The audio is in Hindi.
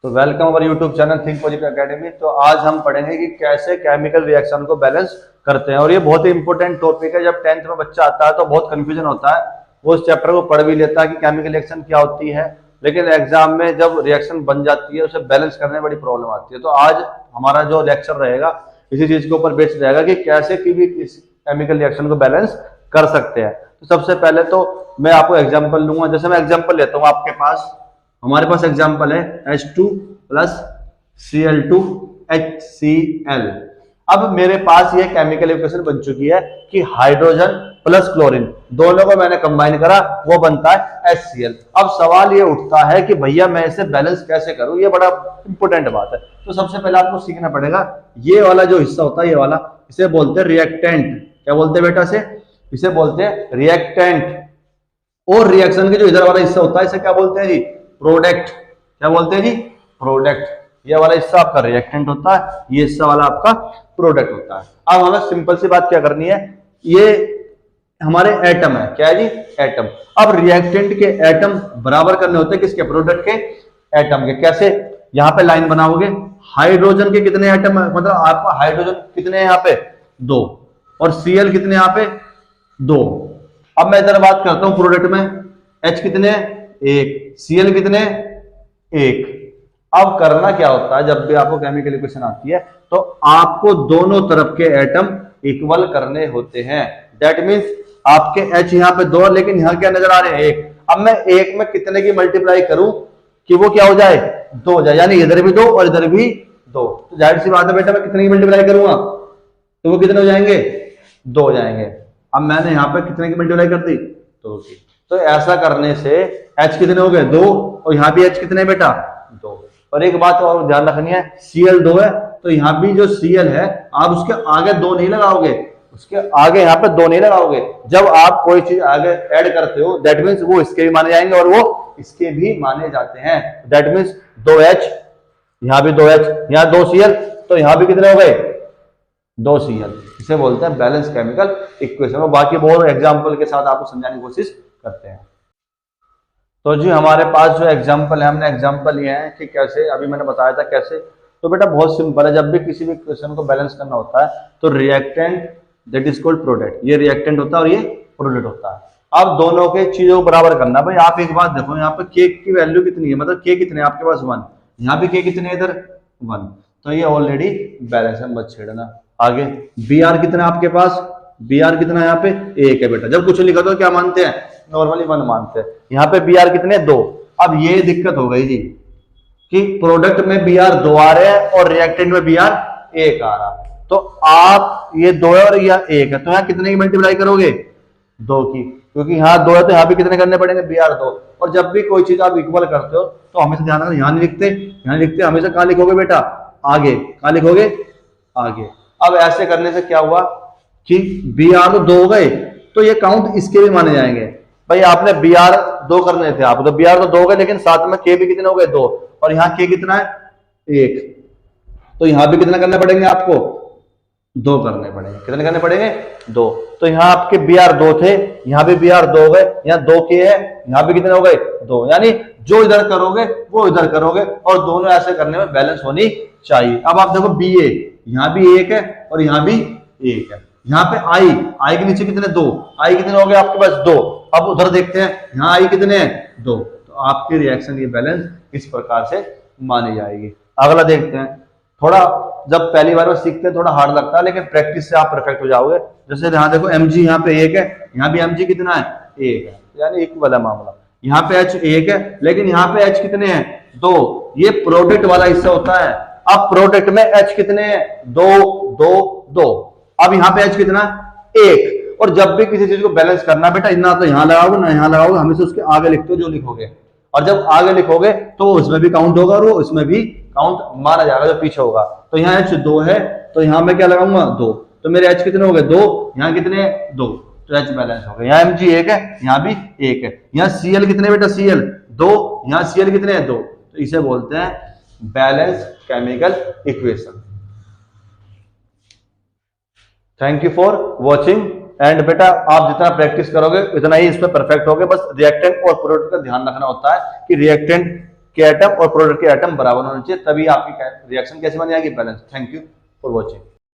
तो welcome our YouTube channel think positive academy. तो आज हम पढ़ेंगे कि कैसे केमिकल रिएक्शन को बैलेंस करते हैं, और ये बहुत ही इंपॉर्टेंट टॉपिक है। जब 10th में बच्चा आता है तो बहुत कंफ्यूजन होता है, वो उस चैप्टर को पढ़ भी लेता है कि केमिकल रिएक्शन क्या होती है, लेकिन एग्जाम में जब रिएक्शन बन जाती है उसे बैलेंस करने में बड़ी प्रॉब्लम आती है। तो आज हमारा जो लेक्चर रहेगा इसी चीज के ऊपर बेस्ड रहेगा कि कैसे कि भी इस केमिकल रिएक्शन को बैलेंस कर सकते हैं। तो सबसे पहले तो मैं आपको एग्जांपल लूंगा। जैसे मैं एग्जांपल लेता हूं, आपके पास हमारे पास एग्जांपल है H2 प्लस Cl2 HCl। अब मेरे पास ये केमिकल इक्वेशन बन चुकी है कि हाइड्रोजन प्लस क्लोरीन दोनों को मैंने कंबाइन करा, वो बनता है HCl। अब सवाल ये उठता है कि भैया मैं इसे बैलेंस कैसे करूं, ये बड़ा इंपॉर्टेंट बात है। तो सबसे पहले आपको सीखना पड़ेगा, ये वाला जो हिस्सा होता है, ये वाला, इसे बोलते हैं रिएक्टेंट। क्या बोलते हैं बेटा? इसे बोलते हैं रिएक्टेंट। और रिएक्शन के जो इधर वाला हिस्सा होता है इसे क्या बोलते हैं जी? प्रोडक्ट। क्या बोलते हैं जी? प्रोडक्ट। ये वाला हिस्सा आपका रिएक्टेंट होता है, ये हिस्सा वाला आपका प्रोडक्ट होता है। अब हमें सिंपल सी बात क्या करनी है, ये हमारे एटम है। क्या है जी? एटम। अब रिएक्टेंट के एटम बराबर करने होते हैं किसके? प्रोडक्ट के एटम के। कैसे? यहां पे लाइन बनाओगे, हाइड्रोजन के कितने एटम है, मतलब आपका हाइड्रोजन कितने हैं यहाँ पे? 2। और Cl कितने यहाँ पे? 2। अब मैं इधर बात करता हूं प्रोडक्ट में, H कितने? 1। Cl कितने? 1। अब करना क्या होता है, जब भी आपको केमिकल इक्वेशन आती है तो आपको दोनों तरफ के एटम इक्वल करने होते हैं। दैट मींस आपके H यहाँ पे 2, लेकिन यहाँ क्या नजर आ रहे हैं? 1। अब मैं 1 में कितने की मल्टीप्लाई करूं कि वो क्या हो जाए? 2 हो जाए, यानी इधर भी 2 और इधर भी 2। तो जाहिर सी बात है बेटा, मैं कितने की मल्टीप्लाई करूंगा तो वो कितने हो जाएंगे? 2 हो जाएंगे। अब मैंने यहाँ पे कितने की मल्टीप्लाई कर दी? 2 की। तो ऐसा करने से H कितने हो गए? 2। और यहाँ भी H कितने बेटा? 2। और एक बात और ध्यान रखनी है, Cl 2 है तो यहाँ भी जो Cl है आप उसके आगे 2 नहीं लगाओगे, उसके आगे यहाँ पे 2 नहीं लगाओगे। जब आप कोई चीज आगे ऐड करते हो दैट मीन्स वो इसके भी माने जाएंगे और वो इसके भी माने जाते हैं। दैट मीन्स 2H, यहाँ भी 2H, यहाँ 2 Cl, तो यहाँ भी कितने हो गए? 2 Cl। इसे बोलते हैं बैलेंस केमिकल इक्वेशन। और बाकी बहुत एग्जाम्पल के साथ आपको समझाने की कोशिश करते हैं। तो जी हमारे पास जो एग्जाम्पल है, हमने एग्जाम्पल लिए हैं कि कैसे, अभी मैंने बताया था कैसे। तो बेटा बहुत सिंपल है, जब भी किसी भी इक्वेशन को बैलेंस करना होता है तो reactant that is called product, ये रिएक्टेंट होता है और ये प्रोडक्ट होता है। अब दोनों के चीजों को बराबर करना। भाई आप एक बात देखो, यहाँ पे के की वैल्यू कितनी है, मतलब के कितने आपके पास? 1। यहाँ भी के कितने इधर? 1। तो ये ऑलरेडी बैलेंस है, मत छेड़ना। आगे बी आर कितना है आपके पास? बी आर कितना है यहाँ पे? 1 है बेटा। जब कुछ लिखा तो क्या मानते हैं? नॉर्मली 1 मानते हैं। यहाँ पे बी आर कितने? 2। अब ये दिक्कत हो गई जी कि प्रोडक्ट में बी आर 2 आ रहे हैं और रिएक्टेंट में बी आर 1 आ रहा है। तो आप ये 2 है और यह 1 है, तो यहाँ कितने की मल्टीप्लाई करोगे? 2 की, क्योंकि यहाँ 2 है तो यहाँ भी कितने करने पड़ेंगे? B R 2। और जब भी कोई चीज आप इक्वल करते हो तो हमेशा ध्यान रखना, यहाँ नहीं लिखते, यहाँ लिखते, हमेशा कहाँ लिखोगे बेटा? आगे। कहाँ लिखोगे? आगे। अब ऐसे करने से क्या हुआ कि बी आर तो 2 हो गए, तो ये काउंट इसके भी माने जाएंगे। भाई आपने बी आर 2 करने थे, आप तो बी आर तो 2 हो गए, लेकिन साथ में के भी कितने हो गए? 2। और यहाँ के कितना है? 1। तो यहाँ भी कितना करने पड़ेंगे आपको? 2 करने पड़ेंगे। कितने करने पड़ेंगे? 2। तो यहाँ आपके बी आर 2 थे, यहाँ भी बी आर 2 हो गए, यहाँ 2 के है, यहाँ भी कितने हो गए? 2। यानी जो इधर करोगे वो इधर करोगे, और दोनों ऐसे करने में बैलेंस होनी चाहिए। अब आप देखो बी ए, यहाँ भी 1 है और यहाँ भी 1 है। यहाँ पे आई के नीचे कितने? 2। आई कितने हो गए आपके पास? 2। अब उधर देखते हैं, यहाँ आई कितने हैं? 2। तो आपकी रिएक्शन की बैलेंस इस प्रकार से मानी जाएगी। अगला देखते हैं। थोड़ा जब पहली बार में सीखते हैं थोड़ा हार्ड लगता है, लेकिन प्रैक्टिस से आप परफेक्ट हो जाओगे। जैसे यहाँ देखो Mg यहाँ पे 1 है, यहाँ भी Mg कितना है? 1 है, यानी इक्वल है मामला। यहाँ पे H 1 है, लेकिन यहाँ पे H कितने हैं? 2। ये प्रोडक्ट वाला हिस्सा होता है। अब प्रोडक्ट में H कितने हैं? 2 2 2। अब यहाँ पे H कितना? 1। और जब भी किसी चीज को बैलेंस करना बेटा, ना तो यहाँ लगाओगे ना यहाँ लगाओगे, हमेशा उसके आगे लिखते हो जो लिखोगे। और जब आगे लिखोगे तो उसमें भी काउंट होगा और वो उसमें भी काउंट माना जाएगा जो पीछे होगा। तो यहाँ H 2 है, तो यहाँ मैं क्या लगाऊंगा? 2। तो मेरे H कितने हो गए? 2। यहाँ कितने? 2। तो H बैलेंस हो गया। यहाँ Mg 1 है, यहाँ भी 1 है। यहाँ Cl कितने बेटा? Cl 2। यहाँ Cl कितने हैं? 2। तो इसे बोलते हैं balance chemical equation. Thank you for watching. And बेटा आप जितना प्रैक्टिस करोगे उतना ही इसमें परफेक्ट होगे। बस रिएक्टेंट और प्रोडक्ट का ध्यान रखना होता है कि रिएक्टेंट के एटम और प्रोडक्ट के एटम बराबर होने चाहिए, तभी आपकी रिएक्शन कैसे बन जाएगी, balance. Thank you for watching.